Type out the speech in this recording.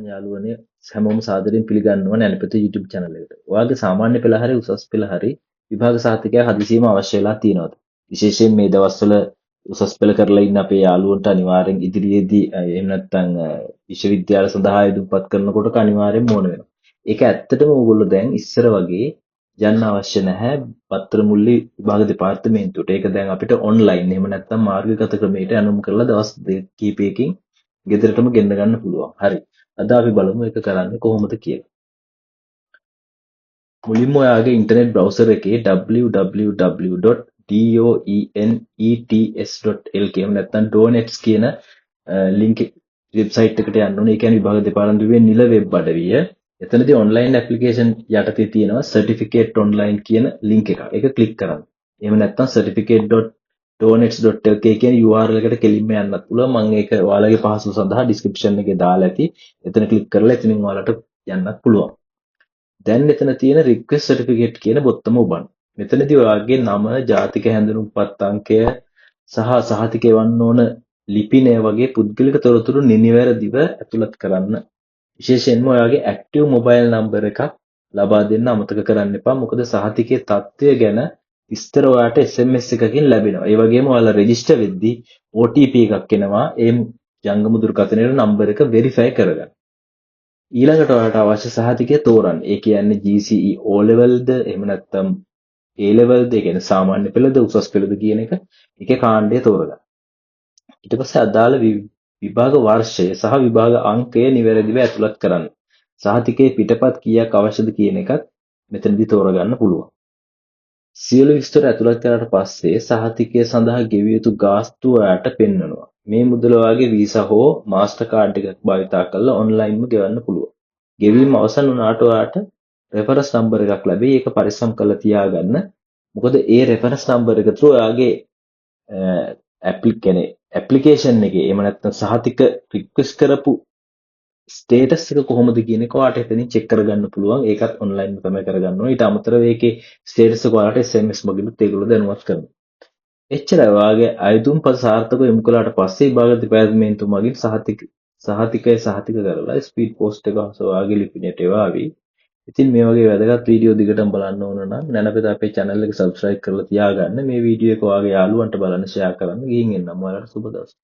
තෙරුවන් යාළුවනේ හැමෝම සාදරයෙන් පිළිගන්නවා නැනපත YouTube channel එකට. ඔයාගේ සාමාන්‍ය පෙළ හරි උසස් පෙළ හරි විභාග සහතිකයක් හදිසියෙම අවශ්‍ය වෙලා තියෙනවද? විශේෂයෙන් මේ දවස්වල උසස් පෙළ කරලා ඉන්න අපේ යාළුවන්ට අනිවාර්යෙන් ඉදිරියේදී එහෙම නැත්නම් විශ්වවිද්‍යාල සඳහා ඉදිරිපත් කරනකොට අනිවාර්යෙන් ඕන වෙනවා. ඒක ඇත්තටම ඕගොල්ලෝ දැන් ඉස්සර වගේ යන්න අවශ්‍ය නැහැ පත්‍ර මුල්ලි විභාග දෙපාර්තමේන්තුවට. ඒක දැන් අපිට ඔන්ලයින් එහෙම නැත්නම් මාර්ගගත ක්‍රමයට අනුම කරලා දවස් කිහිපයකින් ගෙදරටම ගෙන්න ගන්න පුළුවන්. හරි. අද අපි බලමු ඒක කරන්නේ කොහොමද කියලා. මුලින්ම ඔයාගේ ඉන්ටර්නෙට් බ්‍රවුසර් එකේ www.doenets.lk එහෙම නැත්නම් doenets කියන ලින්ක් වෙබ්සයිට් එකට යන්න ඕනේ. ඒ කියන්නේ විභාග දෙපාර්තමේන්තුවේ නිල වෙබ් අඩවිය. එතනදී ඔන්ලයින් ඇප්ලිකේෂන් යටතේ තියෙනවා certificate online කියන ලින්ක් එක. ඒක ක්ලික් කරන්න. එහෙම නැත්නම් certificate.donets.lk කියන URL එකට කෙලින්ම යන්නත් පුළුවන්. මම ඒක ඔයාලගේ පහසුව සඳහා description එකේ දාලා ඇති. එතන ක්ලික් කරලා එතනින් ඔයාලට යන්නත් පුළුවන්. දැන් එතන තියෙන request certificate කියන බොත්තම ඔබන්න. මෙතනදී ඔයාගේ නම, ජාතික හැඳුනුම්පත් අංකය සහ සහතික එවන්න ඕන ලිපිනය වගේ පුද්ගලික තොරතුරු නිවැරදිව ඇතුළත් කරන්න. විශේෂයෙන්ම ඔයාගේ active mobile number එකක් ලබා දෙන්න අමතක කරන්න එපා. මොකද සහතිකයේ තත්ත්වය ගැන විස්තර ඔයාට SMS එකකින් ලැබෙනවා. ඒ වගේම ඔයාලා රෙජිස්ටර් වෙද්දී OTP එකක් එනවා. ඒ ජංගම දුරකථනයේ නම්බර එක verify කරගන්න. ඊළඟට ඔයාලට අවශ්‍ය සහතිකය තෝරන්න. ඒ කියන්නේ GCE O level ද එහෙම නැත්නම් A level ද, ඒ කියන්නේ සාමාන්‍ය පෙළද උසස් පෙළද කියන එක එකේ කාණ්ඩය තෝරගන්න. ඊට පස්සේ අදාළ විභාග වර්ෂය සහ විභාග අංකය නිවැරදිව ඇතුළත් කරන්න. සහතිකයේ පිටපත් කීයක් අවශ්‍යද කියන එකත් මෙතනදී තෝරගන්න පුළුවන්. සියලු විස්තර ඇතුළත් කරාට පස්සේ සහතිකය සඳහා ගෙවිය යුතු ගාස්තු ඔයාලට පෙන්වනවා. මේ මුදල ඔයාගේ වීසා හෝ මාස්ටර් කාඩ් එකක් භාවිතා කරලා ඔන්ලයින්ම ගෙවන්න පුළුවන්. ගෙවීම අවසන් වුණාට ඔයාලට රෙෆරන්ස් නම්බර් එකක් ලැබෙයි. ඒක පරිස්සම් කරලා තියාගන්න. මොකද ඒ රෙෆරන්ස් නම්බර් එක through ඔයාගේ ඇප්ලිකේෂන් එකේ එහෙම නැත්නම් සහතික රික්වෙස්ට් කරපු ස්ටේටස් එක කොහොමද කියන එක ඔයාලට එතනින් චෙක් කරගන්න පුළුවන්. ඒකත් ඔන්ලයින් තමයි කරගන්න ඕනේ. ඊට අමතරව ඒකේ ස්ටේටස් එක ඔයාලට SMS මගිනුත් ඒගොල්ලෝ දැනුවත් කරනවා. එච්චරයි. ඔයාගේ අයදුම්පත් සාර්ථකව යොමු කළාට පස්සේ විභාග දෙපාර්තමේන්තුව මගින් සහතිකය සහතික කරලා ස්පීඩ් පෝස්ට් එක ඔයාගේ ලිපිනයට එවාවි. ඉතින් මේ වගේ වැදගත් වීඩියෝ දිගටම බලන්න ඕන නම් නැනපෙත අපේ channel එක subscribe කරලා තියාගන්න. මේ වීඩියෝ එක ඔයාගේ යාළුවන්ට බලන්න share කරන්න. ගිහින් එන්නම්. ඔයාලට සුබ දවසක්.